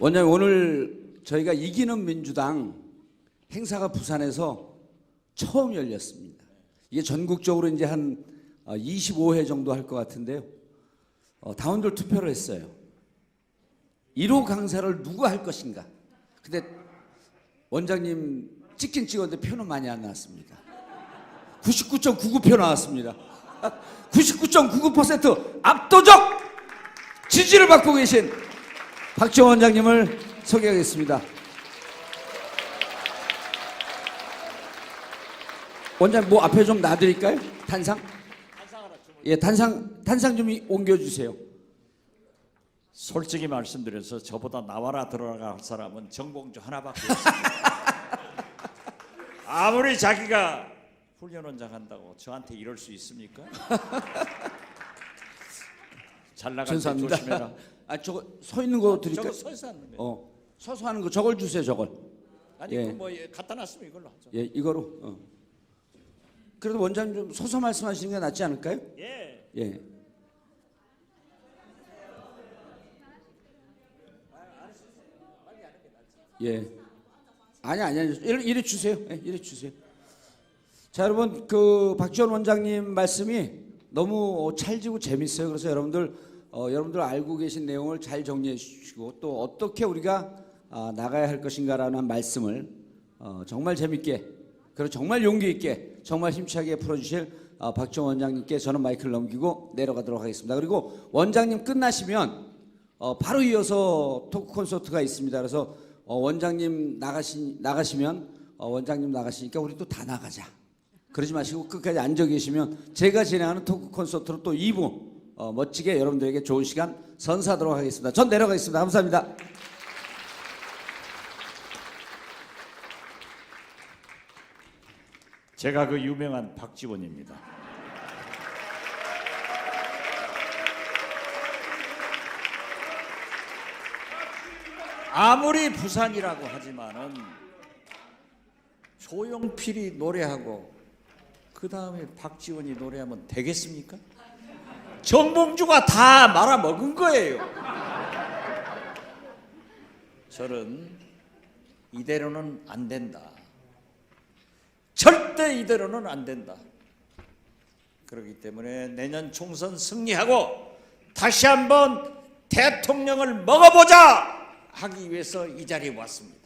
원장님, 오늘 저희가 이기는 민주당 행사가 부산에서 처음 열렸습니다. 이게 전국적으로 이제 한 25회 정도 할 것 같은데요. 당원들 투표를 했어요. 1호 강사를 누가 할 것인가. 근데 원장님 찍긴 찍었는데 표는 많이 안 나왔습니다. 99.99표 나왔습니다. 99.99% 압도적 지지를 받고 계신 박지원 원장님을 소개하겠습니다. 원장님 뭐 앞에 좀 놔드릴까요? 탄상? 예, 탄상 좀 옮겨주세요. 솔직히 말씀드려서 저보다 나와라 들어가 할 사람은 정봉주 하나밖에 없습니다. 아무리 자기가 훈련원장 한다고 저한테 이럴 수 있습니까? 잘 나갈 때 조심해라. 저거 서 있는 거 드릴까요? 저거 서서 하는 거예요. 서서 하는 거 저걸 주세요, 저걸. 아니 예. 뭐 갖다 놨으면 이걸로 하죠. 예, 이거로. 그래도 원장님 좀 서서 말씀하시는 게 낫지 않을까요? 예. 예. 예. 아니. 이리 주세요. 예, 이리 주세요. 자, 여러분, 그 박지원 원장님 말씀이 너무 찰지고 재밌어요. 그래서 여러분들 알고 계신 내용을 잘 정리해 주시고 또 어떻게 우리가 나가야 할 것인가라는 말씀을 정말 재밌게 그리고 정말 용기 있게 정말 힘차게 풀어주실 박지원 원장님께 저는 마이크를 넘기고 내려가도록 하겠습니다. 그리고 원장님 끝나시면 바로 이어서 토크 콘서트가 있습니다. 그래서 원장님 나가시면 원장님 나가시니까 우리 또 다 나가자. 그러지 마시고 끝까지 앉아 계시면 제가 진행하는 토크 콘서트로 또 2부 멋지게 여러분들에게 좋은 시간 선사하도록 하겠습니다. 전 내려가겠습니다. 감사합니다. 제가 그 유명한 박지원입니다. 아무리 부산이라고 하지만은 조용필이 노래하고 그 다음에 박지원이 노래하면 되겠습니까? 정봉주가 다 말아먹은 거예요. 저는 이대로는 안 된다. 절대 이대로는 안 된다. 그렇기 때문에 내년 총선 승리하고 다시 한번 대통령을 먹어보자 하기 위해서 이 자리에 왔습니다.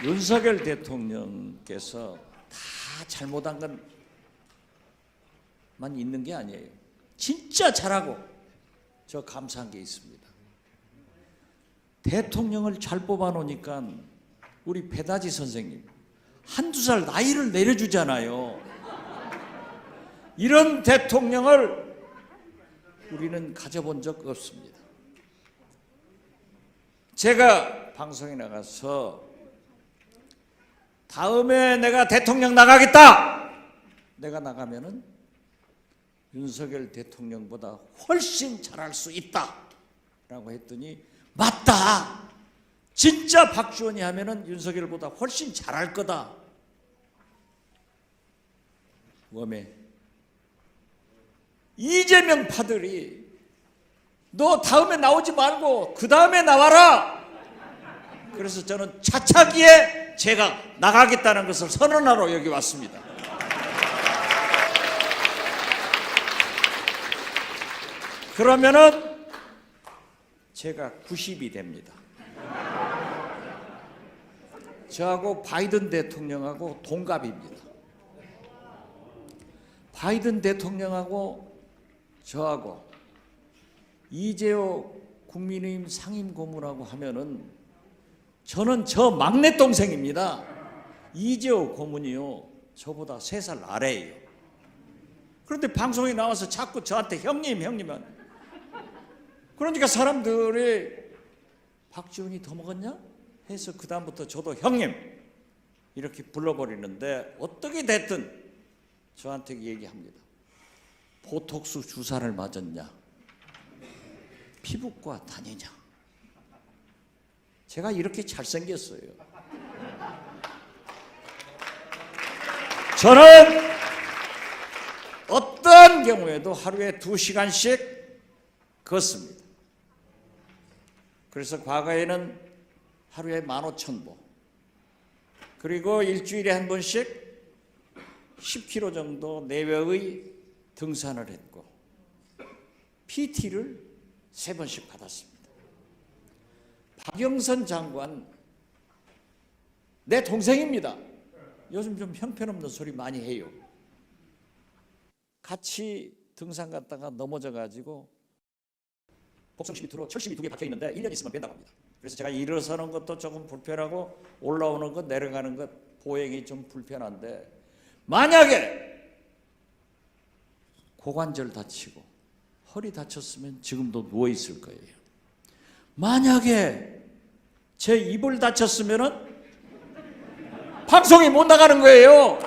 윤석열 대통령께서 다 잘못한 것만 있는 게 아니에요. 진짜 잘하고 저 감사한 게 있습니다. 대통령을 잘 뽑아놓으니까 우리 배다지 선생님 한두 살 나이를 내려주잖아요. 이런 대통령을 우리는 가져본 적 없습니다. 제가 방송에 나가서 다음에 내가 대통령 나가겠다. 내가 나가면은 윤석열 대통령보다 훨씬 잘할 수 있다 라고 했더니 맞다. 진짜 박지원이 하면은 윤석열보다 훨씬 잘할 거다. 웜에 이재명 파들이 너 다음에 나오지 말고 그 다음에 나와라. 그래서 저는 차차기에 제가 나가겠다는 것을 선언하러 여기 왔습니다. 그러면은 제가 90이 됩니다. 저하고 바이든 대통령하고 동갑입니다. 바이든 대통령하고 저하고 이재호 국민의힘 상임고문하고 하면은 저는 저 막내 동생입니다. 이재호 고문이요 저보다 3살 아래예요. 그런데 방송에 나와서 자꾸 저한테 형님 하는. 그러니까 사람들이 박지원이 더 먹었냐? 해서 그 다음부터 저도 형님 이렇게 불러버리는데 어떻게 됐든 저한테 얘기합니다. 보톡스 주사를 맞았냐? 피부과 다니냐? 제가 이렇게 잘생겼어요. 저는 어떤 심한 경우에도 하루에 2시간씩 걷습니다. 그래서 과거에는 하루에 15,000보, 그리고 일주일에 한 번씩 10km 정도 내외의 등산을 했고 PT를 3번씩 받았습니다. 박영선 장관 내 동생입니다. 요즘 좀 형편없는 소리 많이 해요. 같이 등산 갔다가 넘어져가지고 복숭아씨 밑으로 철심이 2개 박혀 있는데 1년 있으면 뺀다고 합니다. 그래서 제가 일어서는 것도 조금 불편하고 올라오는 것 내려가는 것 보행이 좀 불편한데, 만약에 고관절 다치고 허리 다쳤으면 지금도 누워 있을 거예요. 만약에 제 입을 다쳤으면은 방송이 못 나가는 거예요.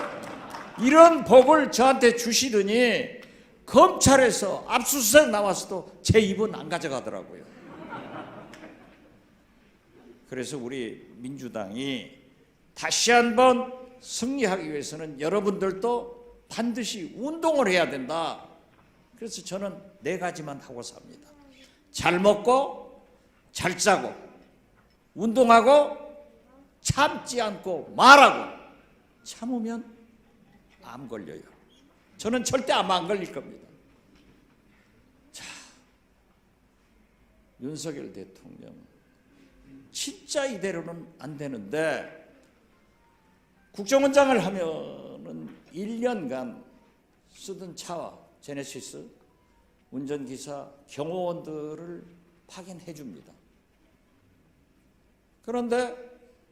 이런 법을 저한테 주시더니 검찰에서 압수수색 나왔어도 제 입은 안 가져가더라고요. 그래서 우리 민주당이 다시 한번 승리하기 위해서는 여러분들도 반드시 운동을 해야 된다. 그래서 저는 4가지만 하고 삽니다. 잘 먹고 잘 짜고 운동하고 참지 않고 말하고. 참으면 암 걸려요. 저는 절대 암 안 걸릴 겁니다. 자, 윤석열 대통령 진짜 이대로는 안 되는데, 국정원장을 하면은 1년간 쓰던 차와 제네시스 운전기사 경호원들을 파견해 줍니다. 그런데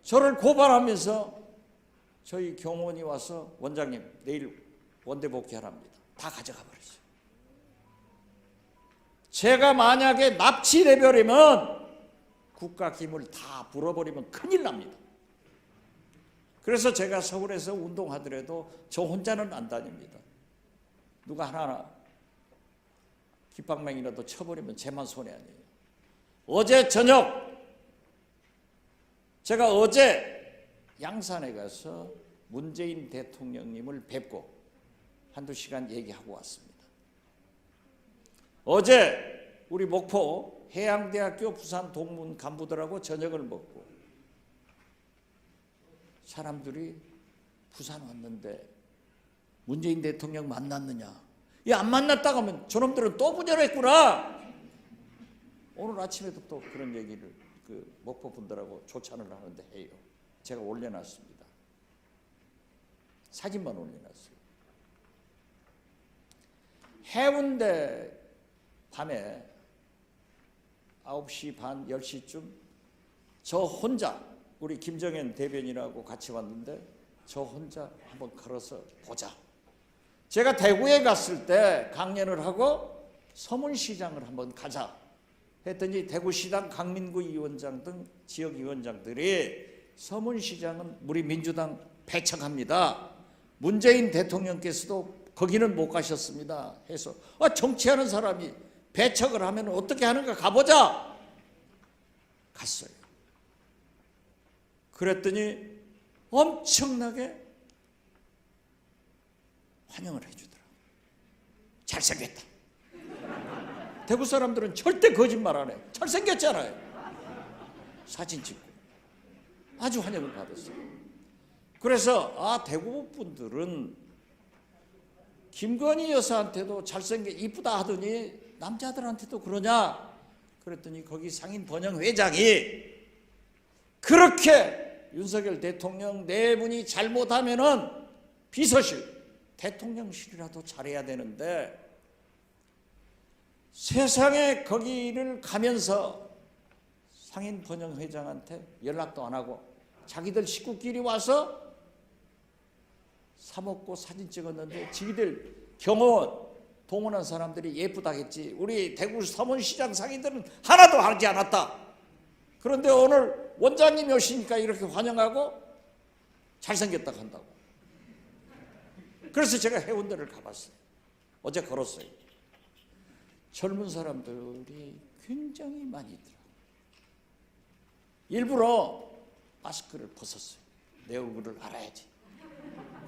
저를 고발하면서 저희 경호원이 와서 원장님 내일 원대 복귀하랍니다. 다 가져가 버렸어요. 제가 만약에 납치돼버리면 국가 기물 다 불어버리면 큰일 납니다. 그래서 제가 서울에서 운동하더라도 저 혼자는 안 다닙니다. 누가 하나 깃방맹이라도 쳐버리면 제만 손해 아니에요. 어제 저녁 제가 양산에 가서 문재인 대통령님을 뵙고 한두 시간 얘기하고 왔습니다. 어제 우리 목포 해양대학교 부산 동문 간부들하고 저녁을 먹고 사람들이 부산 왔는데 문재인 대통령 만났느냐? 안 만났다고 하면 저놈들은 또 분열했구나. 오늘 아침에도 또 그런 얘기를 목포 분들하고 조찬을 하는데 해요. 제가 올려놨습니다. 사진만 올려놨어요. 해운대 밤에 9시 반 10시쯤 저 혼자, 우리 김정현 대변인하고 같이 왔는데 저 혼자 한번 걸어서 보자. 제가 대구에 갔을 때 강연을 하고 서문시장을 한번 가자 했더니 대구시당 강민구 위원장 등 지역위원장들이 서문시장은 우리 민주당 배척합니다. 문재인 대통령께서도 거기는 못 가셨습니다 해서 정치하는 사람이 배척을 하면 어떻게 하는가 가보자. 갔어요. 그랬더니 엄청나게 환영을 해주더라고요. 잘생겼다. 대구 사람들은 절대 거짓말 안 해. 잘생겼잖아요. 사진 찍고 아주 환영을 받았어요. 그래서 대구 분들은 김건희 여사한테도 이쁘다 하더니 남자들한테도 그러냐? 그랬더니 거기 상인 번영 회장이 그렇게 윤석열 대통령 네 분이 잘못하면은 비서실, 대통령실이라도 잘해야 되는데 세상에 거기를 가면서 상인 번영 회장한테 연락도 안 하고 자기들 식구끼리 와서 사 먹고 사진 찍었는데 지기들 경호원 동원한 사람들이 예쁘다겠지. 우리 대구 서문시장 상인들은 하나도 하지 않았다. 그런데 오늘 원장님이 오시니까 이렇게 환영하고 잘생겼다고 한다고. 그래서 제가 해운대를 가봤어요. 어제 걸었어요. 젊은 사람들이 굉장히 많이 있더라고요. 일부러 마스크를 벗었어요. 내 얼굴을 알아야지.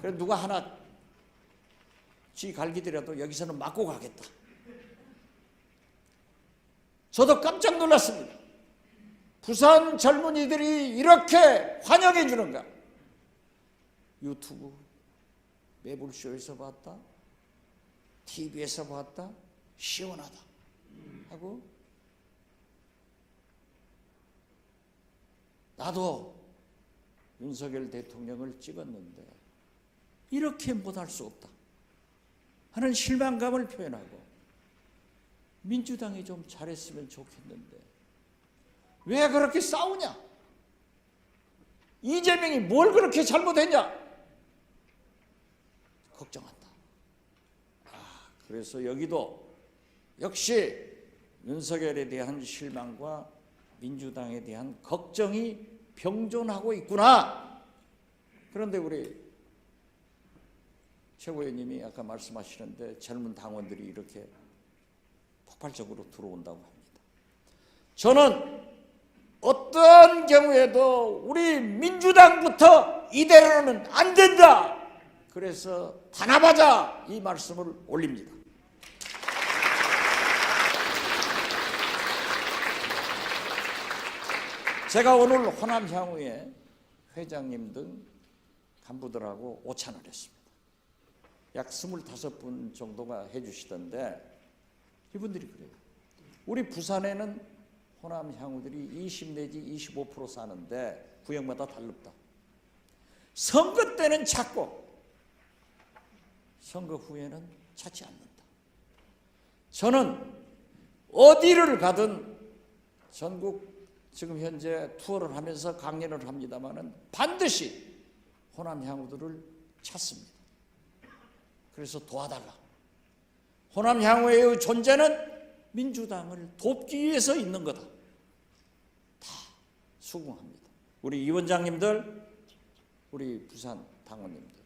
그래서 누가 하나 쥐 갈기더라도 여기서는 맞고 가겠다. 저도 깜짝 놀랐습니다. 부산 젊은이들이 이렇게 환영해 주는가? 유튜브, 매불쇼에서 봤다, TV에서 봤다, 시원하다 하고 나도 윤석열 대통령을 찍었는데 이렇게 못할 수 없다 하는 실망감을 표현하고 민주당이 좀 잘했으면 좋겠는데 왜 그렇게 싸우냐? 이재명이 뭘 그렇게 잘못했냐? 걱정한다. 그래서 여기도 역시 윤석열에 대한 실망과 민주당에 대한 걱정이 병존하고 있구나. 그런데 우리 최고위원님이 아까 말씀하시는데 젊은 당원들이 이렇게 폭발적으로 들어온다고 합니다. 저는 어떤 경우에도 우리 민주당부터 이대로는 안 된다. 그래서 단합하자 이 말씀을 올립니다. 제가 오늘 호남향후의 회장님 등 간부들하고 오찬을 했습니다. 약 25분 정도가 해주시던데 이분들이 그래요. 우리 부산에는 호남향후들이 20 내지 25% 사는데 구역마다 달릅다. 선거 때는 찾고 선거 후에는 찾지 않는다. 저는 어디를 가든 전국 지금 현재 투어를 하면서 강연을 합니다마는 반드시 호남 향후들을 찾습니다. 그래서 도와달라. 호남 향후의 존재는 민주당을 돕기 위해서 있는 거다. 다 수긍합니다. 우리 이 원장님들, 우리 부산 당원님들,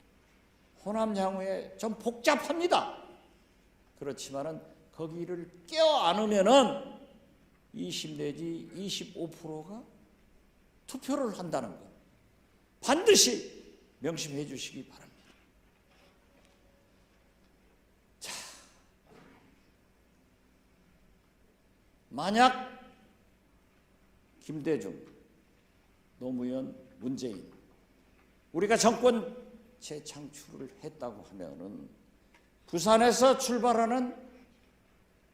호남 향후에 좀 복잡합니다. 그렇지만은 거기를 껴안으면은 20 내지 25%가 투표를 한다는 것 반드시 명심해 주시기 바랍니다. 자, 만약 김대중, 노무현, 문재인 우리가 정권 재창출을 했다고 하면은 부산에서 출발하는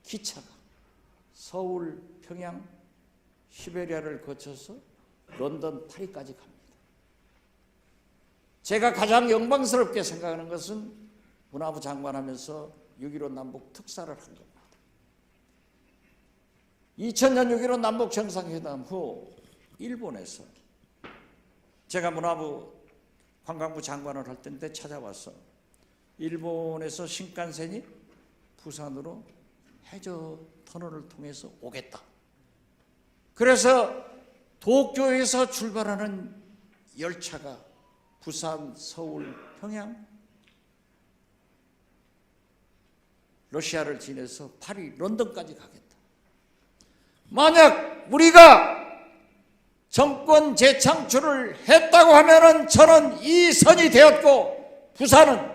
기차가 서울, 평양, 시베리아를 거쳐서 런던, 파리까지 갑니다. 제가 가장 영광스럽게 생각하는 것은 문화부 장관하면서 6.15 남북 특사를 한 겁니다. 2000년 6.15 남북 정상회담 후 일본에서 제가 문화부 관광부 장관을 할 때인데 찾아와서 일본에서 신칸센이 부산으로 해저 터널을 통해서 오겠다. 그래서 도쿄에서 출발하는 열차가 부산, 서울, 평양, 러시아를 지나서 파리, 런던까지 가겠다. 만약 우리가 정권 재창출을 했다고 하면은 저는 이 선이 되었고 부산은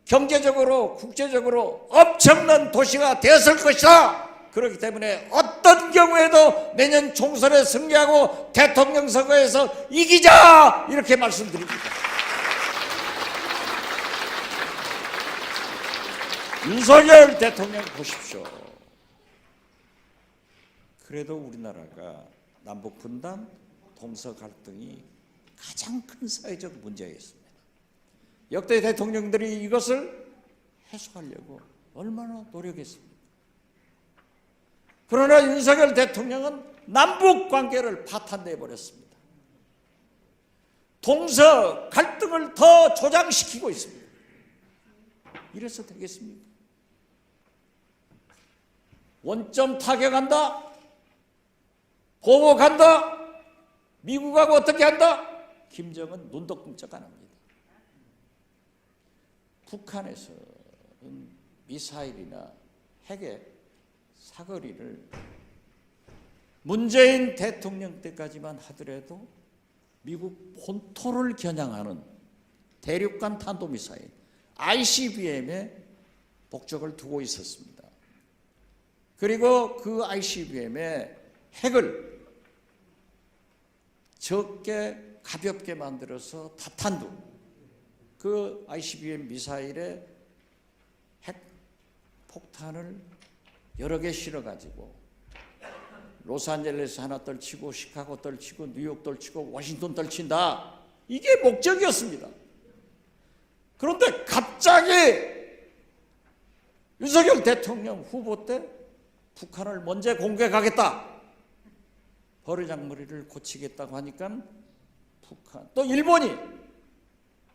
경제적으로 국제적으로 엄청난 도시가 되었을 것이다. 그렇기 때문에 어떤 경우에도 내년 총선에 승리하고 대통령 선거에서 이기자 이렇게 말씀드립니다. 윤석열 대통령 보십시오. 그래도 우리나라가 남북 분단, 동서 갈등이 가장 큰 사회적 문제였습니다. 역대 대통령들이 이것을 해소하려고 얼마나 노력했습니까? 그러나 윤석열 대통령은 남북 관계를 파탄내 버렸습니다. 동서 갈등을 더 조장시키고 있습니다. 이래서 되겠습니까? 원점 타격한다, 보복한다, 미국하고 어떻게 한다? 김정은 눈도 끔찍 안 합니다. 북한에서는 미사일이나 핵의 사거리를 문재인 대통령 때까지만 하더라도 미국 본토를 겨냥하는 대륙간 탄도미사일 ICBM의 목적을 두고 있었습니다. 그리고 그 ICBM의 핵을 적게 가볍게 만들어서 타탄두, 그 ICBM 미사일의 핵 폭탄을 여러 개 실어가지고 로스앤젤레스 하나 떨치고 시카고 떨치고 뉴욕 떨치고 워싱턴 떨친다. 이게 목적이었습니다. 그런데 갑자기 윤석열 대통령 후보 때 북한을 먼저 공격하겠다, 버르장머리를 고치겠다고 하니까 북한, 또 일본이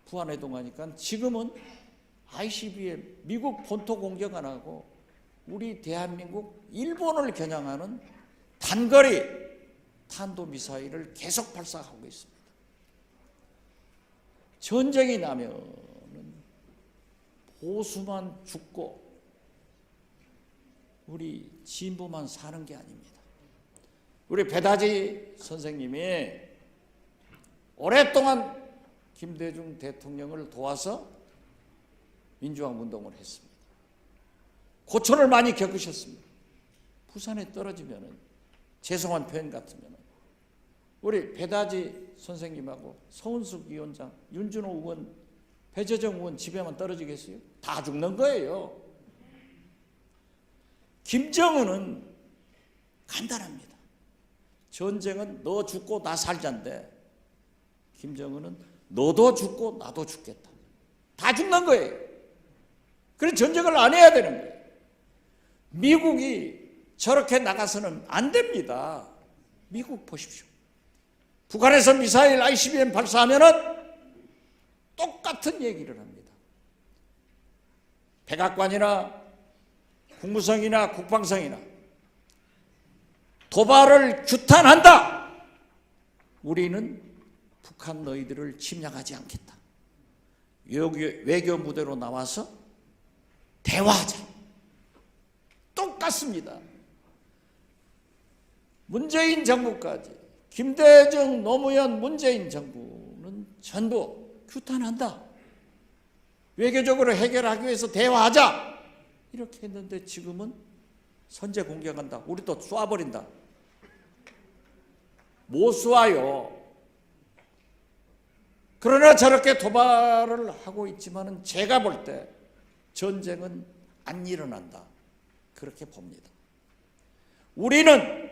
부안해동하니까 지금은 ICBM 미국 본토 공격 안 하고 우리 대한민국 일본을 겨냥하는 단거리 탄도미사일을 계속 발사하고 있습니다. 전쟁이 나면 보수만 죽고 우리 진보만 사는 게 아닙니다. 우리 배다지 선생님이 오랫동안 김대중 대통령을 도와서 민주화 운동을 했습니다. 고초를 많이 겪으셨습니다. 부산에 떨어지면은, 죄송한 표현 같으면 우리 배다지 선생님하고 서은숙 위원장, 윤준호 의원, 배재정 의원 집에만 떨어지겠어요? 다 죽는 거예요. 김정은은 간단합니다. 전쟁은 너 죽고 나 살자인데 김정은은 너도 죽고 나도 죽겠다. 다 죽는 거예요. 그래서 전쟁을 안 해야 되는 거예요. 미국이 저렇게 나가서는 안 됩니다. 미국 보십시오. 북한에서 미사일 ICBM 발사하면은 똑같은 얘기를 합니다. 백악관이나 국무성이나 국방성이나 도발을 규탄한다. 우리는 북한 너희들을 침략하지 않겠다. 외교 무대로 나와서 대화하자. 똑같습니다. 문재인 정부까지, 김대중, 노무현, 문재인 정부는 전부 규탄한다. 외교적으로 해결하기 위해서 대화하자. 이렇게 했는데 지금은 선제 공격한다. 우리 또 쏴버린다. 못 쏴요. 그러나 저렇게 도발을 하고 있지만은 제가 볼 때 전쟁은 안 일어난다. 그렇게 봅니다. 우리는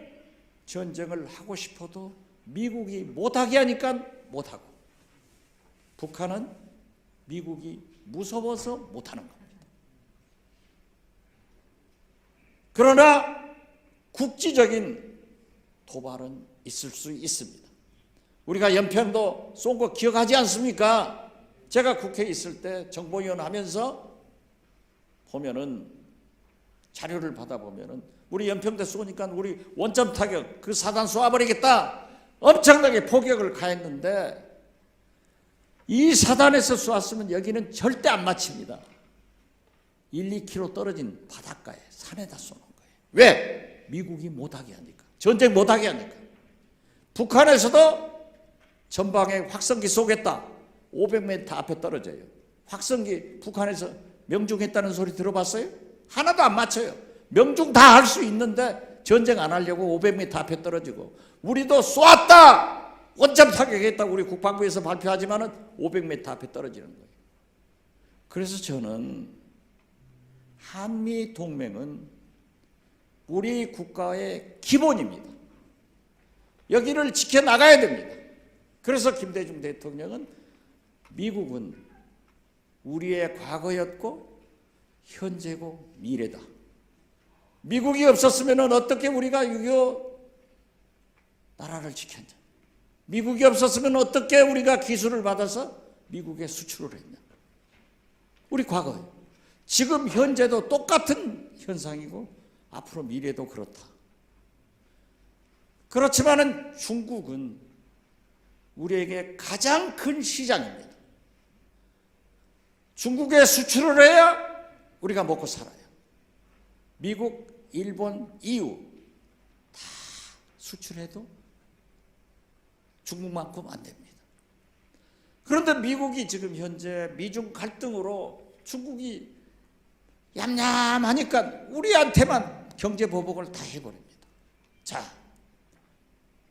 전쟁을 하고 싶어도 미국이 못하게 하니까 못하고, 북한은 미국이 무서워서 못하는 겁니다. 그러나 국지적인 도발은 있을 수 있습니다. 우리가 연평도 쏜 거 기억하지 않습니까? 제가 국회에 있을 때 정보위원 하면서 보면은, 자료를 받아보면은 우리 연평도 쏘니까 우리 원점 타격, 그 사단 쏘아버리겠다, 엄청나게 포격을 가했는데 이 사단에서 쏘았으면 여기는 절대 안 맞춥니다. 1, 2km 떨어진 바닷가에, 산에다 쏘는 거예요. 왜? 미국이 못하게 하니까. 전쟁 못하게 하니까. 북한에서도 전방에 확성기 쏘겠다, 500m 앞에 떨어져요. 확성기 북한에서 명중했다는 소리 들어봤어요? 하나도 안 맞춰요. 명중 다 할 수 있는데 전쟁 안 하려고 500m 앞에 떨어지고, 우리도 쏘았다, 원점 타격했다 우리 국방부에서 발표하지만은 500m 앞에 떨어지는 거예요. 그래서 저는 한미 동맹은 우리 국가의 기본입니다. 여기를 지켜나가야 됩니다. 그래서 김대중 대통령은 미국은 우리의 과거였고 현재고 미래다. 미국이 없었으면 어떻게 우리가 6.25 나라를 지켰냐. 미국이 없었으면 어떻게 우리가 기술을 받아서 미국에 수출을 했냐. 우리 과거예요. 지금 현재도 똑같은 현상이고 앞으로 미래도 그렇다. 그렇지만은 중국은 우리에게 가장 큰 시장입니다. 중국에 수출을 해야 우리가 먹고 살아요. 미국, 일본, EU 다 수출해도 중국만큼 안 됩니다. 그런데 미국이 지금 현재 미중 갈등으로 중국이 얌얌하니까 우리한테만 경제 보복을 다 해버립니다. 자,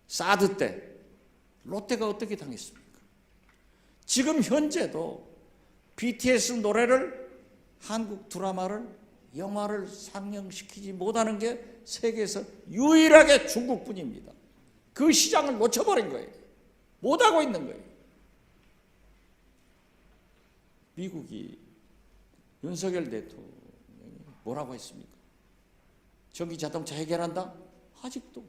사드 때 롯데가 어떻게 당했습니까? 지금 현재도 BTS 노래를, 한국 드라마를, 영화를 상영시키지 못하는 게 세계에서 유일하게 중국뿐입니다. 그 시장을 놓쳐버린 거예요. 못하고 있는 거예요. 미국이 윤석열 대통령이 뭐라고 했습니까? 전기 자동차 해결한다? 아직도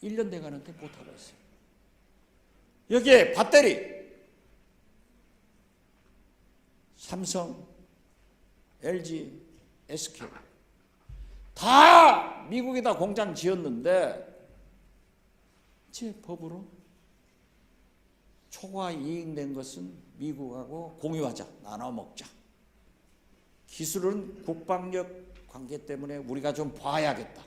1년 돼가는데 못하고 있어요. 여기에 배터리, 삼성, LG, SK 다 미국에다 공장 지었는데 제 법으로 초과 이익 낸 것은 미국하고 공유하자, 나눠 먹자. 기술은 국방력 관계 때문에 우리가 좀 봐야겠다.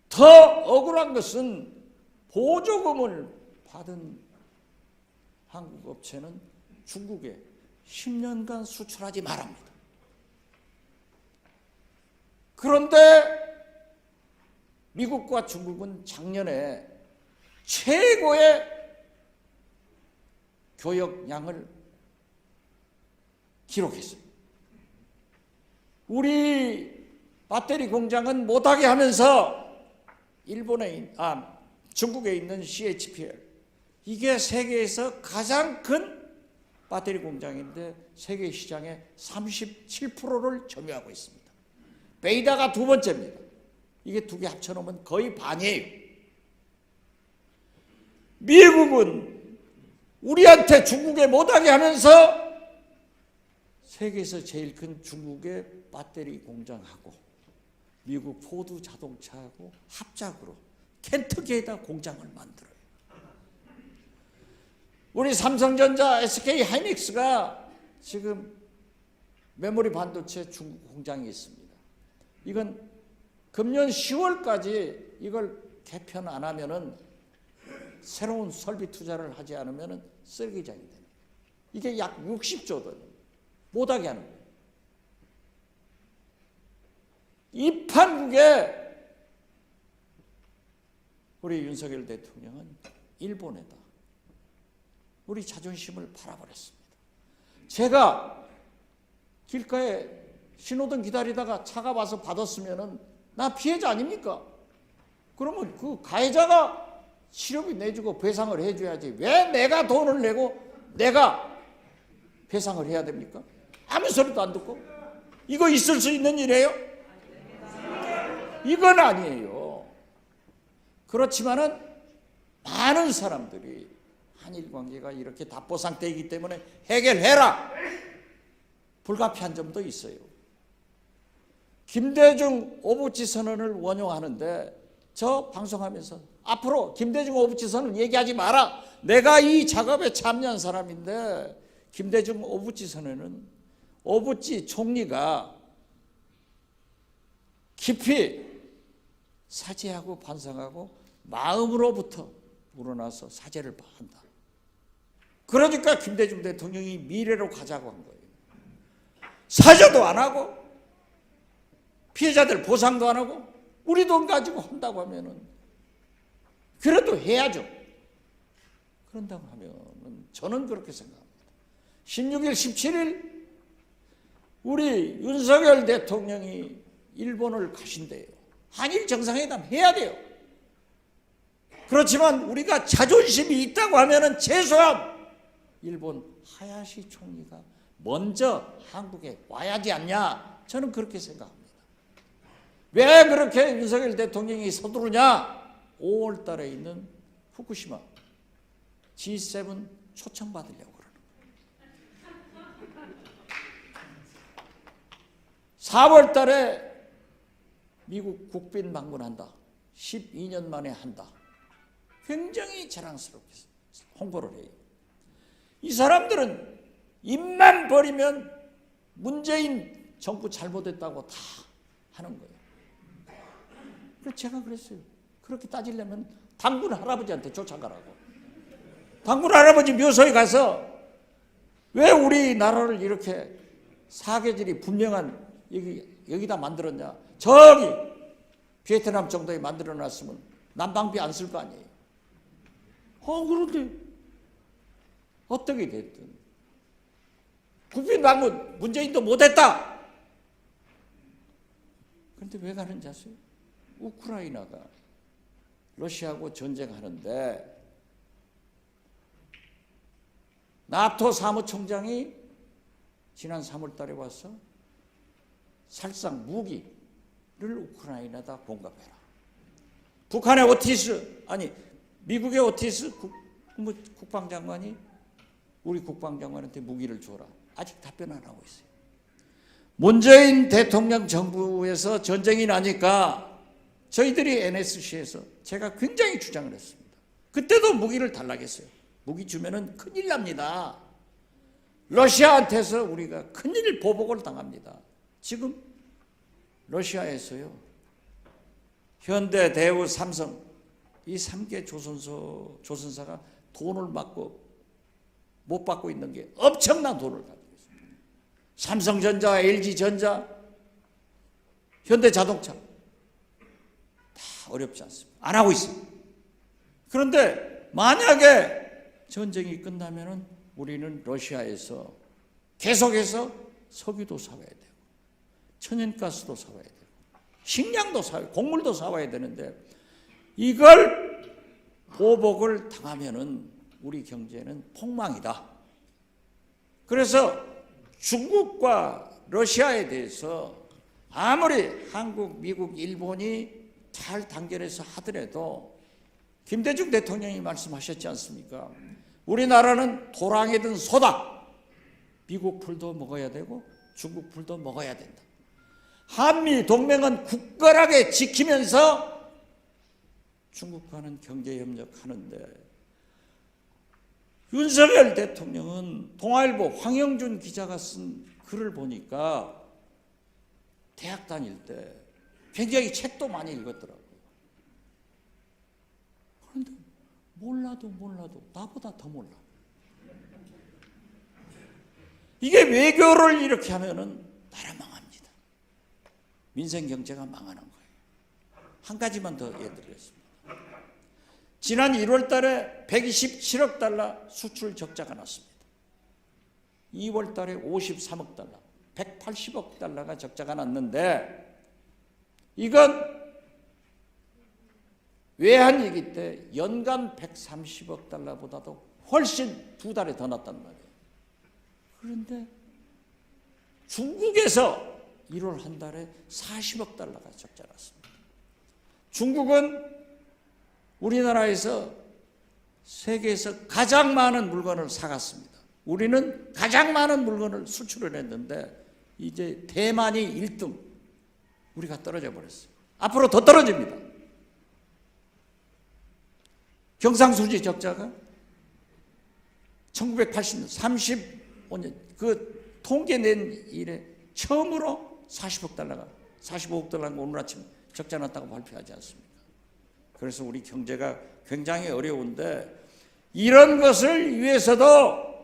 더 억울한 것은 보조금을 받은 한국 업체는 중국에 10년간 수출하지 말합니다. 그런데 미국과 중국은 작년에 최고의 교역량을 기록했어요. 우리 배터리 공장은 못하게 하면서 중국에 있는 CHPL, 이게 세계에서 가장 큰 배터리 공장인데 세계 시장의 37%를 점유하고 있습니다. 베이다가 두 번째입니다. 이게 두 개 합쳐놓으면 거의 반이에요. 미국은 우리한테 중국에 못하게 하면서 세계에서 제일 큰 중국의 배터리 공장하고 미국 포드 자동차하고 합작으로 켄터키에다 공장을 만들어요. 우리 삼성전자, SK 하이닉스가 지금 메모리 반도체 중국 공장이 있습니다. 이건 금년 10월까지 이걸 개편 안 하면은, 새로운 설비 투자를 하지 않으면은 쓰레기장이 되는 거예요. 이게 약 60조 원 못하게 하는 거예요. 이 판국에 우리 윤석열 대통령은 일본에다 우리 자존심을 팔아버렸습니다. 제가 길가에 신호등 기다리다가 차가 와서 받았으면은 나 피해자 아닙니까? 그러면 그 가해자가 치료비 내주고 배상을 해줘야지. 왜 내가 돈을 내고 내가 배상을 해야 됩니까? 아무 소리도 안 듣고. 이거 있을 수 있는 일이에요? 이건 아니에요. 그렇지만은 많은 사람들이 한일 관계가 이렇게 답보 상태이기 때문에 해결해라, 불가피한 점도 있어요. 김대중 오부치 선언을 원용하는데 저 방송하면서 앞으로 김대중 오부치 선언 얘기하지 마라. 내가 이 작업에 참여한 사람인데, 김대중 오부치 선언은 오부치 총리가 깊이 사죄하고 반성하고 마음으로부터 우러나서 사죄를 한다. 그러니까 김대중 대통령이 미래로 가자고 한 거예요. 사죄도 안 하고 피해자들 보상도 안 하고 우리 돈 가지고 한다고 하면은 그래도 해야죠. 그런다고 하면은 저는 그렇게 생각합니다. 16일, 17일 우리 윤석열 대통령이 일본을 가신대요. 한일 정상회담 해야 돼요. 그렇지만 우리가 자존심이 있다고 하면은 최소한 일본 하야시 총리가 먼저 한국에 와야지 않냐, 저는 그렇게 생각합니다. 왜 그렇게 윤석열 대통령이 서두르냐? 5월 달에 있는 후쿠시마 G7 초청받으려고 그러는 거예요. 4월 달에 미국 국빈 방문한다. 12년 만에 한다. 굉장히 자랑스럽게 홍보를 해요. 이 사람들은 입만 버리면 문재인 정부 잘못했다고 다 하는 거예요. 그래서 제가 그랬어요. 그렇게 따지려면 당군 할아버지한테 쫓아가라고. 당군 할아버지 묘소에 가서 왜 우리나라를 이렇게 사계절이 분명한 여기다 만들었냐? 저기 베트남 정도에 만들어놨으면 난방비 안 쓸 거 아니에요. 그런데 어떻게 됐든 국빈 방문 문재인도 못했다. 그런데 왜 가는지 아세요? 우크라이나가 러시아하고 전쟁하는데 나토 사무총장이 지난 3월 달에 와서 살상 무기를 우크라이나에다 공급해라. 북한의 오티스, 아니 미국의 오티스 국방장관이 우리 국방장관한테 무기를 줘라. 아직 답변 안 하고 있어요. 문재인 대통령 정부에서 전쟁이 나니까 저희들이 NSC에서 제가 굉장히 주장을 했습니다. 그때도 무기를 달라고 했어요. 무기 주면은 큰일 납니다. 러시아한테서 우리가 큰일 보복을 당합니다. 지금 러시아에서요, 현대, 대우, 삼성 이 3개 조선사가 돈을 못 받고 있는 게 엄청난 돈을 가지고 있습니다. 삼성전자, LG전자, 현대자동차 다 어렵지 않습니다. 안 하고 있습니다. 그런데 만약에 전쟁이 끝나면은 우리는 러시아에서 계속해서 석유도 사와야 되고 천연가스도 사와야 되고 식량도 사와야, 곡물도 사와야 되는데 이걸 보복을 당하면은 우리 경제는 폭망이다. 그래서 중국과 러시아에 대해서 아무리 한국, 미국, 일본이 잘 단결해서 하더라도 김대중 대통령이 말씀하셨지 않습니까? 우리나라는 도랑이든 소다. 미국 풀도 먹어야 되고 중국 풀도 먹어야 된다. 한미 동맹은 굳건하게 지키면서 중국과는 경제협력하는데 윤석열 대통령은 동아일보 황영준 기자가 쓴 글을 보니까 대학 다닐 때 굉장히 책도 많이 읽었더라고요. 그런데 몰라도 나보다 더 몰라. 이게 외교를 이렇게 하면은 나라 망합니다. 민생 경제가 망하는 거예요. 한 가지만 더 예드리겠습니다. 지난 1월 달에 127억 달러 수출 적자가 났습니다. 2월 달에 53억 달러, 180억 달러가 적자가 났는데 이건 외환위기 때 연간 130억 달러보다도 훨씬 2달에 더 났단 말이에요. 그런데 중국에서 1월 한 달에 40억 달러가 적자 났습니다. 중국은 우리나라에서 세계에서 가장 많은 물건을 사갔습니다. 우리는 가장 많은 물건을 수출을 했는데 이제 대만이 1등, 우리가 떨어져 버렸어요. 앞으로 더 떨어집니다. 경상수지 적자가 1980년 35년 그 통계 낸 이래 처음으로 40억 달러가 45억 달러가 오늘 아침 적자 났다고 발표하지 않습니까? 그래서 우리 경제가 굉장히 어려운데 이런 것을 위해서도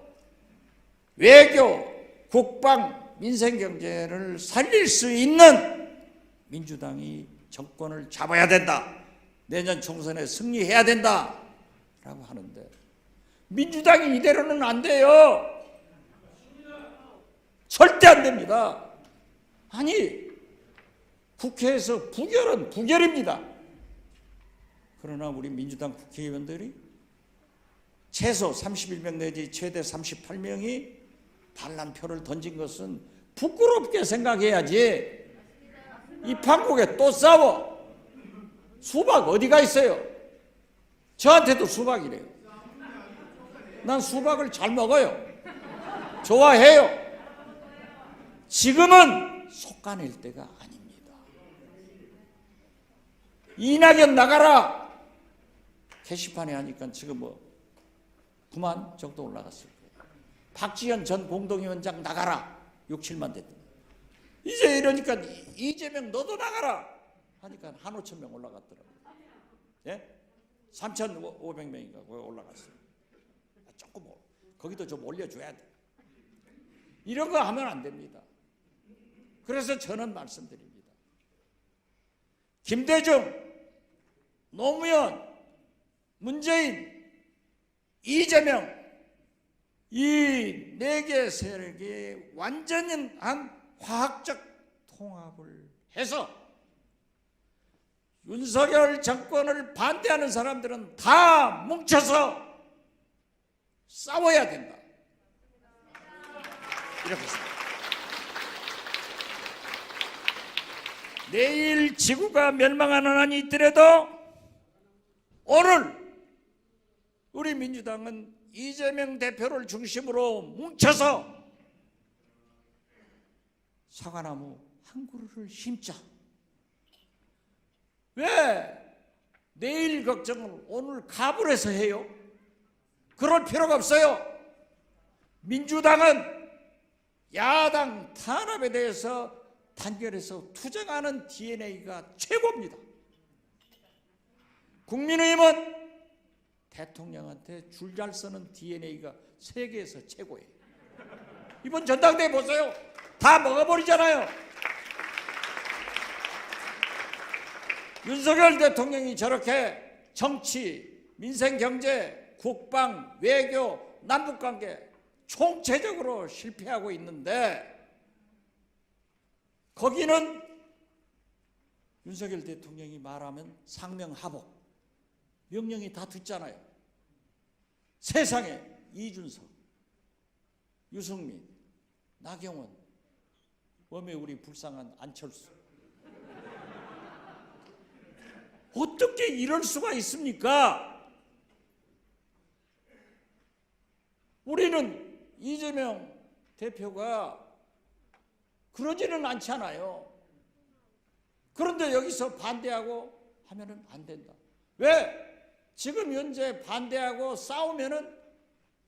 외교, 국방, 민생경제를 살릴 수 있는 민주당이 정권을 잡아야 된다. 내년 총선에 승리해야 된다. 라고 하는데 민주당이 이대로는 안 돼요. 절대 안 됩니다. 아니 국회에서 부결은 부결입니다. 그러나 우리 민주당 국회의원들이 최소 31명 내지 최대 38명이 반란표를 던진 것은 부끄럽게 생각해야지. 이 판국에 또 싸워. 수박 어디가 있어요? 저한테도 수박이래요. 난 수박을 잘 먹어요. 좋아해요. 지금은 속아낼 때가 아닙니다. 이낙연 나가라. 게시판에 하니까 지금 9만 정도 올라갔을 거예요. 박지원 전 공동위원장 나가라. 6, 7만 됐다. 이제 이러니까 이재명 너도 나가라 하니까 1,500명 올라갔더라고요. 예? 3,500명인가 거기 올라갔어요. 조금 거기도 좀 올려줘야 돼. 이런 거 하면 안 됩니다. 그래서 저는 말씀드립니다. 김대중, 노무현, 문재인, 이재명 이 4개 세력이 완전한 화학적 통합을 해서 윤석열 정권을 반대하는 사람들은 다 뭉쳐서 싸워야 된다. 이렇게 생각합니다. 내일 지구가 멸망하는 한이 있더라도 오늘 우리 민주당은 이재명 대표를 중심으로 뭉쳐서 사과나무 한 그루를 심자. 왜 내일 걱정을 오늘 갑을 해서 해요? 그럴 필요가 없어요. 민주당은 야당 탄압에 대해서 단결해서 투쟁하는 DNA가 최고입니다. 국민의힘은 대통령한테 줄 잘 서는 DNA가 세계에서 최고예요. 이번 전당대회 보세요. 다 먹어버리잖아요. 윤석열 대통령이 저렇게 정치, 민생, 경제, 국방, 외교, 남북관계 총체적으로 실패하고 있는데 거기는 윤석열 대통령이 말하면 상명하복 명령이 다 듣잖아요. 세상에 이준석, 유승민, 나경원, 웜에 우리 불쌍한 안철수 어떻게 이럴 수가 있습니까? 우리는 이재명 대표가 그러지는 않잖아요. 그런데 여기서 반대하고 하면은 안 된다. 왜? 지금 현재 반대하고 싸우면은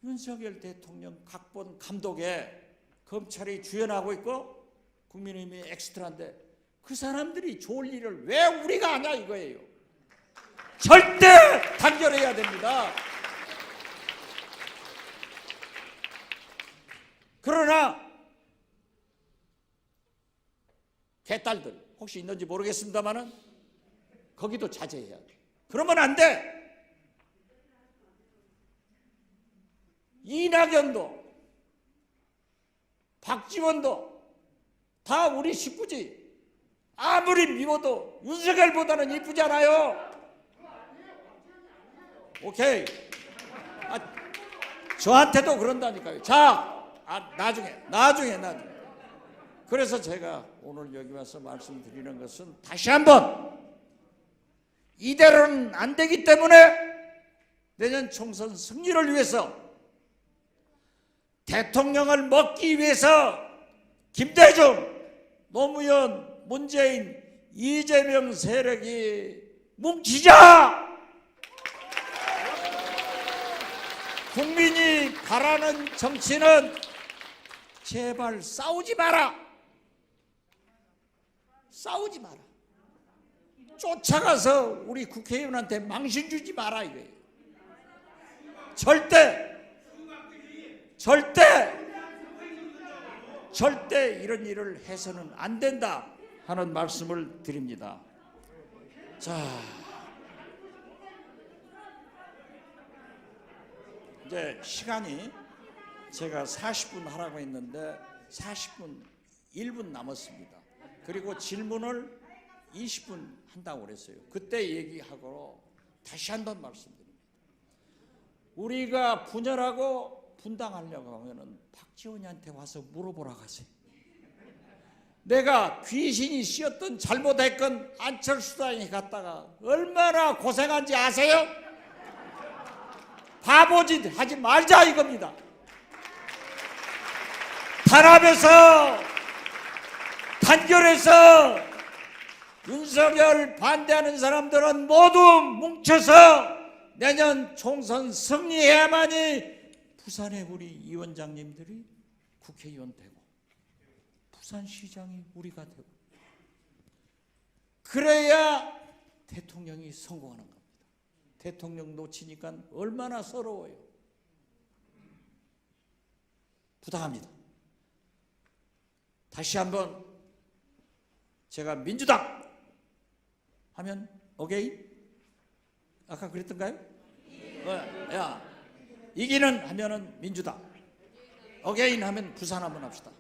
윤석열 대통령 각본 감독에 검찰이 주연하고 있고 국민의힘이 엑스트라인데 그 사람들이 좋을 일을 왜 우리가 하냐 이거예요. 절대 단결해야 됩니다. 그러나 개딸들 혹시 있는지 모르겠습니다만은 거기도 자제해야 돼. 그러면 안 돼. 이낙연도 박지원도 다 우리 식구지. 아무리 미워도 윤석열보다는 이쁘지 않아요. 오케이. 저한테도 그런다니까요. 자, 나중에. 그래서 제가 오늘 여기 와서 말씀드리는 것은 다시 한번 이대로는 안 되기 때문에 내년 총선 승리를 위해서 대통령을 먹기 위해서 김대중, 노무현, 문재인, 이재명 세력이 뭉치자! 국민이 바라는 정치는 제발 싸우지 마라. 싸우지 마라. 쫓아가서 우리 국회의원한테 망신 주지 마라 이거예요. 절대 이런 일을 해서는 안 된다 하는 말씀을 드립니다. 자, 이제 시간이 제가 40분 하라고 했는데 40분 1분 남았습니다. 그리고 질문을 20분 한다고 그랬어요. 그때 얘기하고 다시 한번 말씀드립니다. 우리가 분열하고 분당하려고 하면은 박지원이한테 와서 물어보라 가세요. 내가 귀신이 씌었던 잘못했건 안철수당에 갔다가 얼마나 고생한지 아세요? 바보짓 하지 말자 이겁니다. 단합해서 단결해서 윤석열 반대하는 사람들은 모두 뭉쳐서 내년 총선 승리해야만이 부산의 우리 위원장님들이 국회의원 되고 부산시장이 우리가 되고 그래야 대통령이 성공하는 겁니다. 대통령 놓치니까 얼마나 서러워요. 부탁합니다. 다시 한번 제가 민주당 하면 오케이? 아까 그랬던가요? 야, 이기는 하면은 민주당, 오케이 하면 부산 한번 합시다.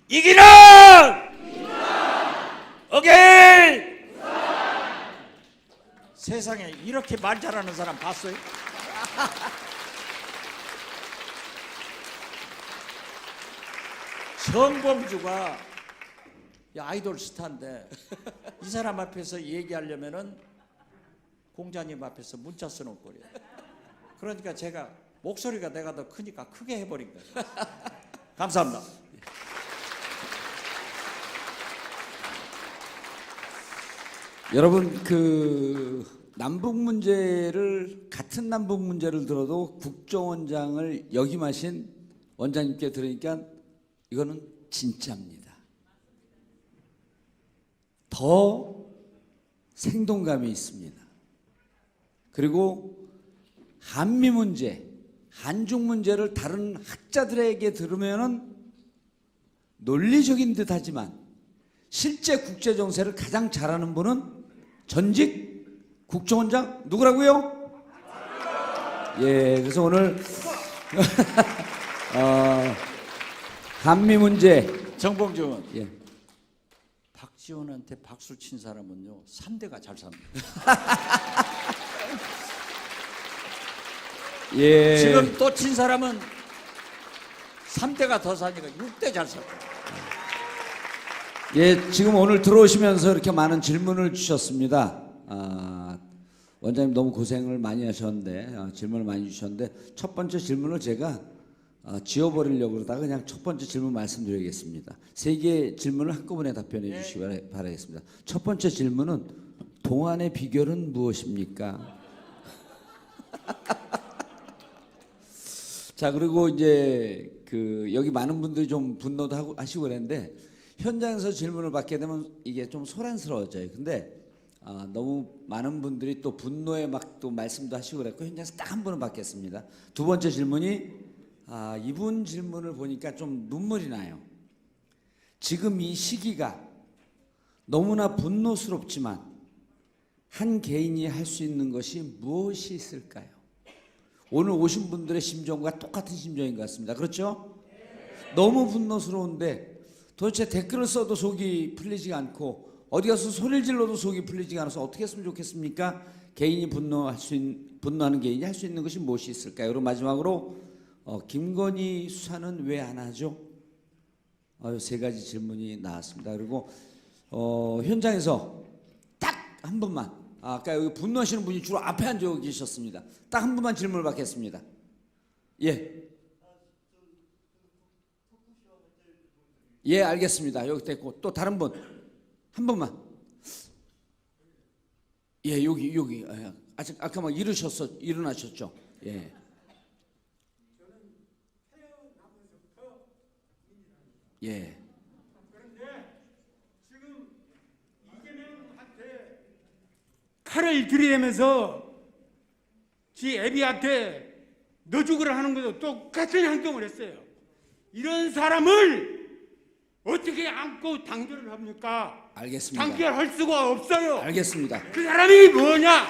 이기는 오케이. 세상에 이렇게 말 잘하는 사람 봤어요? 정봉주가 아이돌 스타인데 이 사람 앞에서 얘기하려면은 공자님 앞에서 문자 써놓을 거예요. 그러니까 제가 목소리가 내가 더 크니까 크게 해버린 거예요. 감사합니다. 여러분 남북 문제를 같은 남북 문제를 들어도 국정원장을 역임하신 원장님께 들으니까 이거는 진짜입니다. 더 생동감이 있습니다. 그리고 한미 문제, 한중 문제를 다른 학자들에게 들으면은 논리적인 듯하지만 실제 국제 정세를 가장 잘하는 분은 전직 국정원장 누구라고요? 예, 그래서 오늘 한미 문제 정봉주 의원, 예. 박지원한테 박수 친 사람은요 3대가 잘 삽니다. 예. 지금 또 친 사람은 3대가 더 사니까 6대 잘 삽니다. 예, 지금 오늘 들어오시면서 이렇게 많은 질문을 주셨습니다. 원장님 너무 고생을 많이 하셨는데 질문을 많이 주셨는데 첫 번째 질문을 제가 지워버리려고 그러다가 그냥 첫 번째 질문 말씀드리겠습니다. 세 개의 질문을 한꺼번에 답변해 주시기 바라겠습니다. 첫 번째 질문은 동안의 비결은 무엇입니까? 자, 그리고 이제 여기 많은 분들이 좀 분노도 하시고 그랬는데 현장에서 질문을 받게 되면 이게 좀 소란스러워져요. 근데 너무 많은 분들이 또 분노에 막 또 말씀도 하시고 그랬고 현장에서 딱 한 분은 받겠습니다. 두 번째 질문이 이분 질문을 보니까 좀 눈물이 나요. 지금 이 시기가 너무나 분노스럽지만 한 개인이 할 수 있는 것이 무엇이 있을까요? 오늘 오신 분들의 심정과 똑같은 심정인 것 같습니다. 그렇죠? 너무 분노스러운데 도대체 댓글을 써도 속이 풀리지가 않고 어디 가서 소리를 질러도 속이 풀리지가 않아서 어떻게 했으면 좋겠습니까? 개인이 분노하는 개인이 할 수 있는 것이 무엇이 있을까요? 그리고 마지막으로 김건희 수사는 왜 안 하죠? 세 가지 질문이 나왔습니다. 그리고 현장에서 딱 한 분만 아까 여기 분노하시는 분이 주로 앞에 앉아 계셨습니다. 딱 한 분만 질문을 받겠습니다. 예. 예, 알겠습니다. 여기 됐고 또 다른 분 한 분만. 예, 여기 아직 아까 막 일어나셨죠? 예. 예. 그런데 지금 이재명한테 칼을 들이대면서 지 애비한테 너 죽으라 하는 것도 똑같은 행동을 했어요. 이런 사람을 어떻게 안고 단결을 합니까? 알겠습니다. 단결할 수가 없어요. 알겠습니다. 그 사람이 뭐냐?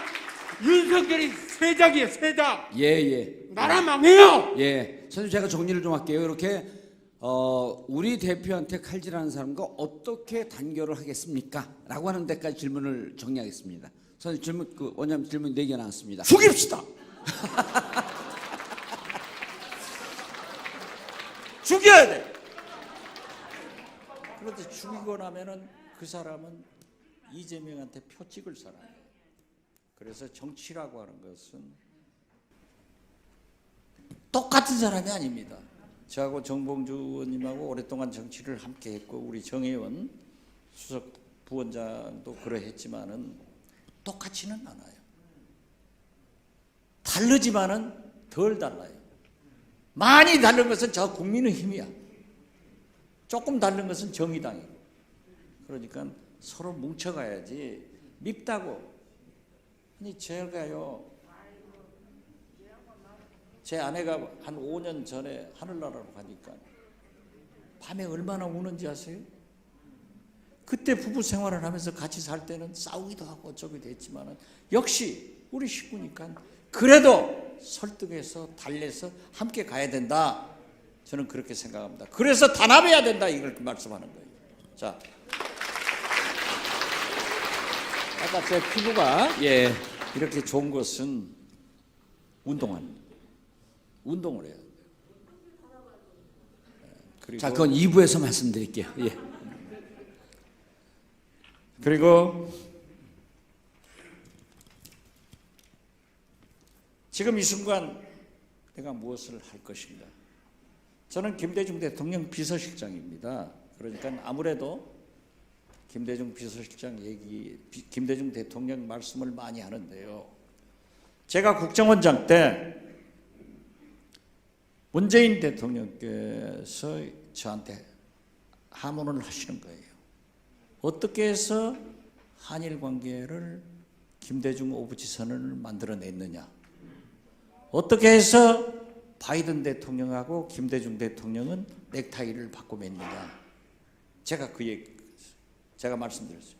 윤석열이 세작이에요, 세작. 예. 나라 망해요. 예. 선생님 제가 정리를 좀 할게요. 이렇게 우리 대표한테 칼질하는 사람과 어떻게 단결을 하겠습니까? 라고 하는 데까지 질문을 정리하겠습니다. 선생님 질문 원장님 질문 4개 나왔습니다. 죽입시다. 죽여야 돼. 그런데 죽이고 나면은 그 사람은 이재명한테 표 찍을 사람이에요. 그래서 정치라고 하는 것은 똑같은 사람이 아닙니다. 저하고 정봉주 의원님하고 오랫동안 정치를 함께 했고 우리 정의원 수석 부원장도 그러했지만은 똑같지는 않아요. 다르지만은 덜 달라요. 많이 다른 것은 저 국민의힘이야. 조금 다른 것은 정의당이고. 그러니까 서로 뭉쳐가야지. 밉다고. 아니 제가요. 제 아내가 한 5년 전에 하늘나라로 가니까 밤에 얼마나 우는지 아세요? 그때 부부 생활을 하면서 같이 살 때는 싸우기도 하고 어쩌기도 했지만 역시 우리 식구니까 그래도 설득해서 달래서 함께 가야 된다. 저는 그렇게 생각합니다. 그래서 단합해야 된다 이걸 말씀하는 거예요. 자, 아까 제 피부가 예. 이렇게 좋은 것은 운동을 해야 돼요. 그리고 자, 그건 2부에서 말씀드릴게요. 예. 그리고 지금 이 순간 내가 무엇을 할 것인가? 저는 김대중 대통령 비서실장입니다. 그러니까 아무래도 김대중 비서실장 김대중 대통령 말씀을 많이 하는데요. 제가 국정원장 때 문재인 대통령께서 저한테 하문을 하시는 거예요. 어떻게 해서 한일 관계를 김대중 오부지선을 만들어냈느냐? 어떻게 해서 바이든 대통령하고 김대중 대통령은 넥타이를 바꿔 맸느냐? 제가 말씀드렸어요.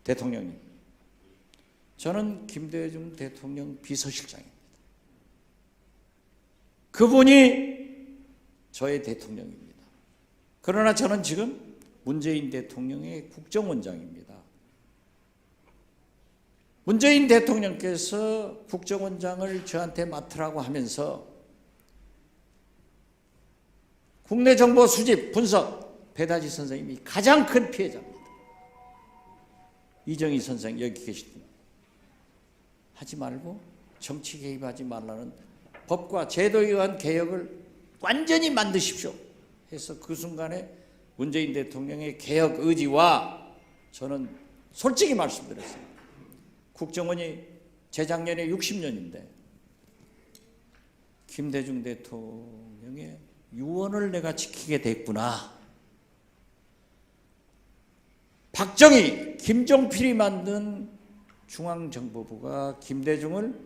대통령님, 저는 김대중 대통령 비서실장입니다. 그분이 저의 대통령입니다. 그러나 저는 지금 문재인 대통령의 국정원장입니다. 문재인 대통령께서 국정원장을 저한테 맡으라고 하면서 국내 정보 수집, 분석, 배다지 선생님이 가장 큰 피해자입니다. 이정희 선생 여기 계시던 하지 말고 정치 개입하지 말라는 법과 제도에 의한 개혁을 완전히 만드십시오 해서 그 순간에 문재인 대통령의 개혁 의지와 저는 솔직히 말씀드렸어요. 국정원이 재작년에 60년인데 김대중 대통령의 유언을 내가 지키게 됐구나. 박정희, 김종필이 만든 중앙정보부가 김대중을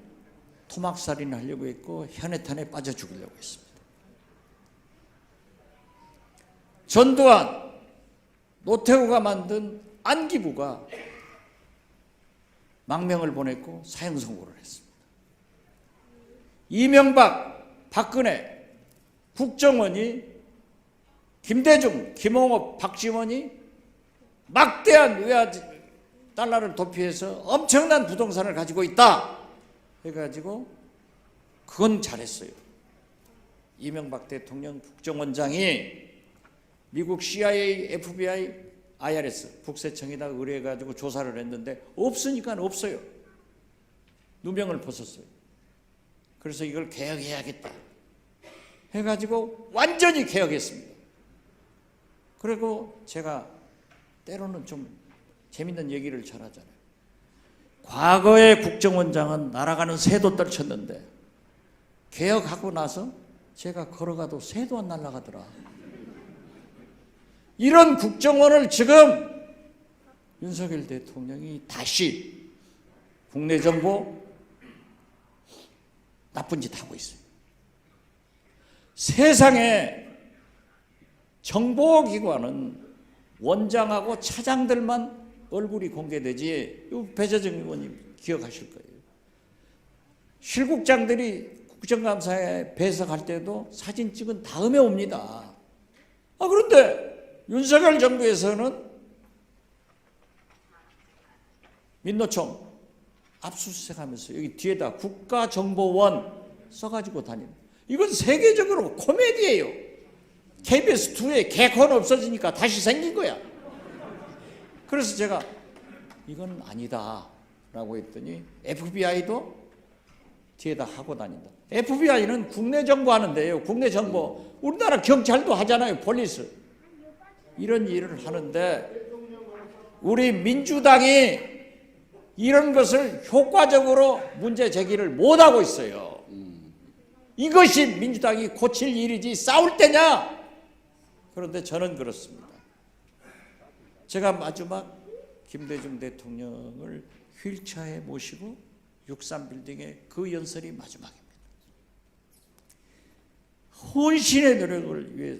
토막살인하려고 했고 현해탄에 빠져 죽이려고 했습니다. 전두환, 노태우가 만든 안기부가 망명을 보냈고 사형 선고를 했습니다. 이명박, 박근혜, 국정원이 김대중, 김홍업, 박지원이 막대한 외화 달러를 도피해서 엄청난 부동산을 가지고 있다 해가지고 그건 잘했어요. 이명박 대통령 국정원장이 미국 CIA, FBI, IRS 국세청에다 의뢰해가지고 조사를 했는데 없으니까 없어요. 누명을 벗었어요. 그래서 이걸 개혁해야겠다 해가지고 완전히 개혁했습니다. 그리고 제가 때로는 좀 재밌는 얘기를 잘 하잖아요. 과거의 국정원장은 날아가는 새도 떨쳤는데 개혁하고 나서 제가 걸어가도 새도 안 날아가더라. 이런 국정원을 지금 윤석열 대통령이 다시 국내 정보 나쁜 짓 하고 있어요. 세상에 정보기관은 원장하고 차장들만 얼굴이 공개되지, 배재정 의원님 기억하실 거예요. 실국장들이 국정감사에 배석할 때도 사진 찍은 다음에 옵니다. 그런데 윤석열 정부에서는 민노총 압수수색하면서 여기 뒤에다 국가정보원 써가지고 다닙니다. 이건 세계적으로 코미디예요. KBS2에 개콘 없어지니까 다시 생긴 거야. 그래서 제가 이건 아니다 라고 했더니 FBI도 뒤에다 하고 다닌다. FBI는 국내 정보 하는데요. 국내 정보 우리나라 경찰도 하잖아요. 폴리스. 이런 일을 하는데 우리 민주당이 이런 것을 효과적으로 문제 제기를 못하고 있어요. 이것이 민주당이 고칠 일이지 싸울 때냐? 그런데 저는 그렇습니다. 제가 마지막 김대중 대통령을 휠체어에 모시고 63빌딩에 그 연설이 마지막입니다. 혼신의 노력을 위해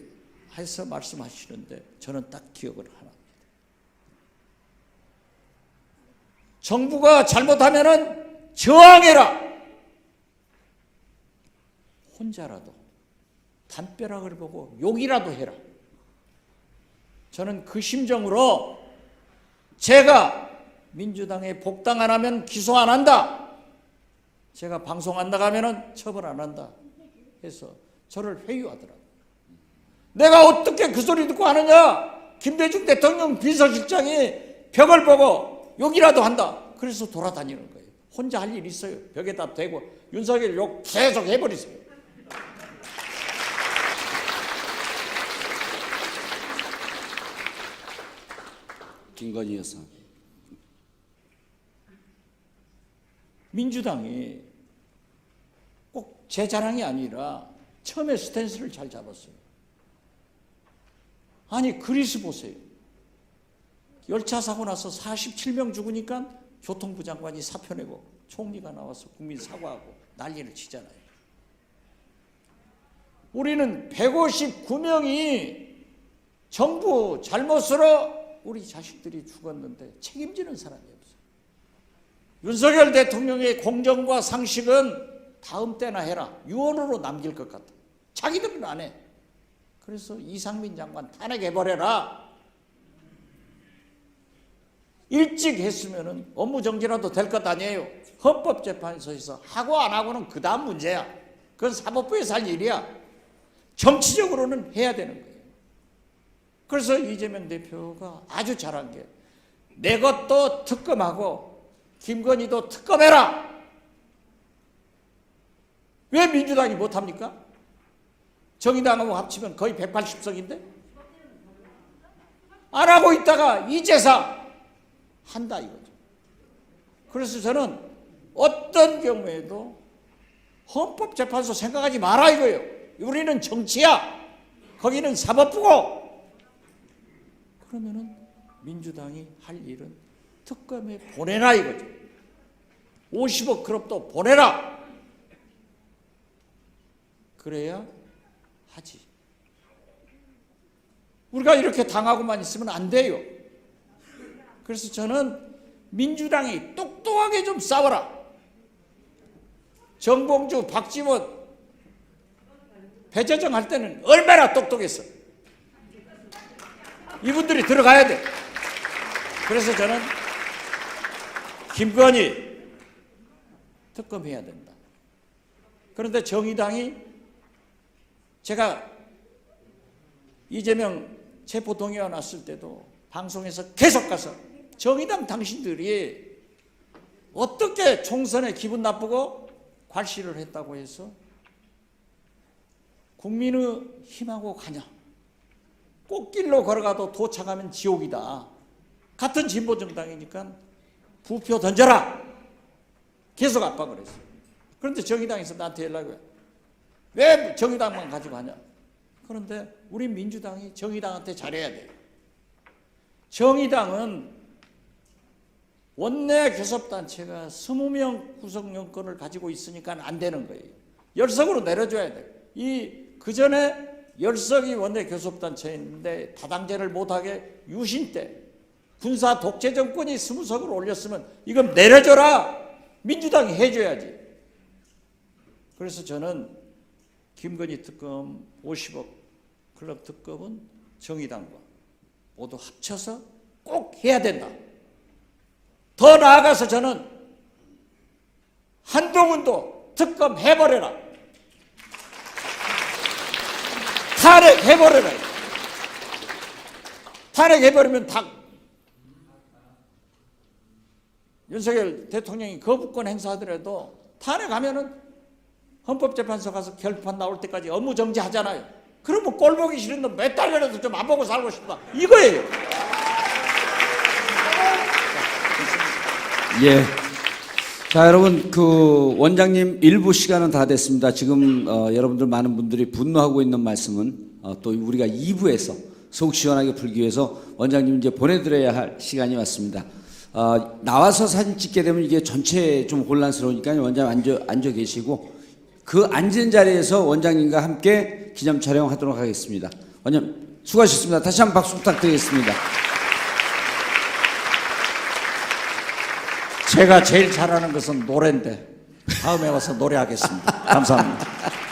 해서 말씀하시는데 저는 딱 기억을 하나 합니다. 정부가 잘못하면은 저항해라. 혼자라도 담벼락을 보고 욕이라도 해라. 저는 그 심정으로 제가 민주당에 복당 안 하면 기소 안 한다. 제가 방송 안 나가면은 처벌 안 한다. 해서 저를 회유하더라고요. 내가 어떻게 그 소리 듣고 하느냐? 김대중 대통령 비서실장이 벽을 보고 욕이라도 한다. 그래서 돌아다니는 거예요. 혼자 할 일 있어요. 벽에다 대고 윤석열 욕 계속 해버리세요. 김건희 여사. 민주당이 꼭 제 자랑이 아니라 처음에 스탠스를 잘 잡았어요. 아니 그리스 보세요. 열차 사고 나서 47명 죽으니까 교통부 장관이 사표 내고 총리가 나와서 국민 사과하고 난리를 치잖아요. 우리는 159명이 정부 잘못으로 우리 자식들이 죽었는데 책임지는 사람이 없어요. 윤석열 대통령의 공정과 상식은 다음 때나 해라. 유언으로 남길 것 같아. 자기들은 안 해. 그래서 이상민 장관 탄핵해버려라. 일찍 했으면 업무 정지라도 될 것 아니에요. 헌법재판소에서 하고 안 하고는 그 다음 문제야. 그건 사법부에서 할 일이야. 정치적으로는 해야 되는 거예요. 그래서 이재명 대표가 아주 잘한 게 내 것도 특검하고 김건희도 특검해라. 왜 민주당이 못합니까? 정의당하고 합치면 거의 180석인데 안 하고 있다가 이제사 한다 이거죠. 그래서 저는 어떤 경우에도 헌법재판소 생각하지 마라 이거예요. 우리는 정치야. 거기는 사법부고. 그러면은 민주당이 할 일은 특검에 보내라 이거죠. 50억 클럽도 보내라. 그래야 하지. 우리가 이렇게 당하고만 있으면 안 돼요. 그래서 저는 민주당이 똑똑하게 좀 싸워라. 정봉주, 박지원, 배재정 할 때는 얼마나 똑똑했어. 이분들이 들어가야 돼. 그래서 저는 김건희 특검해야 된다. 그런데 정의당이 제가 이재명 체포동의안 왔을 때도 방송에서 계속 가서 정의당 당신들이 어떻게 총선에 기분 나쁘고 괄시를 했다고 해서 국민의 힘하고 가냐. 꽃길로 걸어가도 도착하면 지옥이다. 같은 진보정당이니까 부표 던져라. 계속 압박을 했어요. 그런데 정의당에서 나한테 연락이 와요. 왜 정의당만 가지고 하냐. 그런데 우리 민주당이 정의당한테 잘해야 돼요. 정의당은 원내 교섭단체가 20명 구성 여건을 가지고 있으니까 안 되는 거예요. 10석으로 내려줘야 돼요. 그전에 10석이 원내 교섭단체인데 다당제를 못하게 유신 때 군사 독재 정권이 20석으로 올렸으면 이건 내려줘라. 민주당이 해줘야지. 그래서 저는 김건희 특검 50억 클럽 특검은 정의당과 모두 합쳐서 꼭 해야 된다. 더 나아가서 저는 한동훈도 특검 해버려라. 탄핵해버려라. 탄핵해버리면 다 윤석열 대통령이 거부권 행사하더라도 탄핵하면은 헌법재판소 가서 결판 나올 때까지 업무 정지하잖아요. 그러면 꼴 보기 싫은데 몇 달이라도 좀 안 보고 살고 싶다. 이거예요. 예. 자, 여러분, 그 원장님 일부 시간은 다 됐습니다. 지금 여러분들 많은 분들이 분노하고 있는 말씀은 또 우리가 2부에서 속 시원하게 풀기 위해서 원장님 이제 보내드려야 할 시간이 왔습니다. 나와서 사진 찍게 되면 이게 전체 좀 혼란스러우니까 원장님 앉아 계시고 그 앉은 자리에서 원장님과 함께 기념 촬영하도록 하겠습니다. 원장님 수고하셨습니다. 다시 한번 박수 부탁드리겠습니다. 제가 제일 잘하는 것은 노래인데 다음에 와서 노래하겠습니다. 감사합니다.